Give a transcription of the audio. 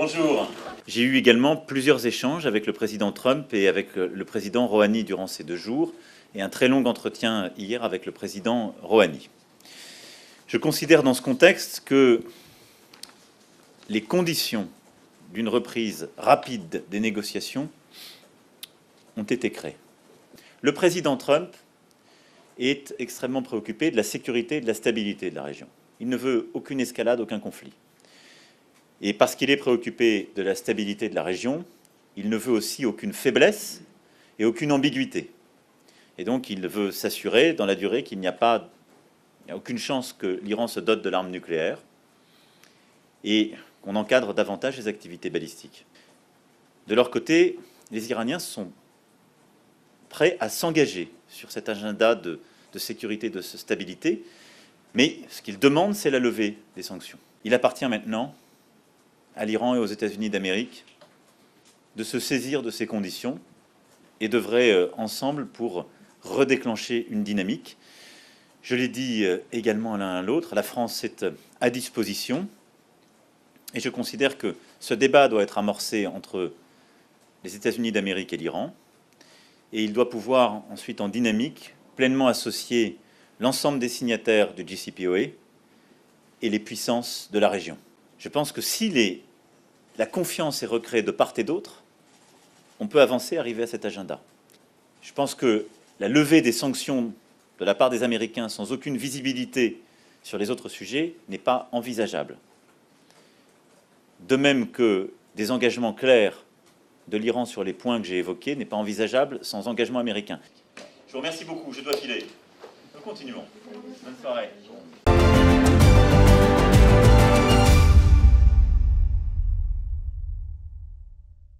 Bonjour. J'ai eu également plusieurs échanges avec le président Trump et avec le président Rouhani durant ces 2 jours, et un très long entretien hier avec le président Rouhani. Je considère dans ce contexte que les conditions d'une reprise rapide des négociations ont été créées. Le président Trump est extrêmement préoccupé de la sécurité et de la stabilité de la région. Il ne veut aucune escalade, aucun conflit. Et parce qu'il est préoccupé de la stabilité de la région, il ne veut aussi aucune faiblesse et aucune ambiguïté. Et donc il veut s'assurer dans la durée qu'il n'y a aucune chance que l'Iran se dote de l'arme nucléaire et qu'on encadre davantage les activités balistiques. De leur côté, les Iraniens sont prêts à s'engager sur cet agenda de sécurité, de stabilité, mais ce qu'ils demandent, c'est la levée des sanctions. Il appartient maintenant à l'Iran et aux États-Unis d'Amérique de se saisir de ces conditions et d'œuvrer ensemble pour redéclencher une dynamique. Je l'ai dit également à l'un à l'autre, la France est à disposition et je considère que ce débat doit être amorcé entre les États-Unis d'Amérique et l'Iran et il doit pouvoir ensuite en dynamique pleinement associer l'ensemble des signataires du JCPOA et les puissances de la région. Je pense que si la confiance est recréée de part et d'autre, on peut avancer, arriver à cet agenda. Je pense que la levée des sanctions de la part des Américains sans aucune visibilité sur les autres sujets n'est pas envisageable. De même que des engagements clairs de l'Iran sur les points que j'ai évoqués n'est pas envisageable sans engagement américain. Je vous remercie beaucoup, je dois filer. Nous continuons. Bonne soirée.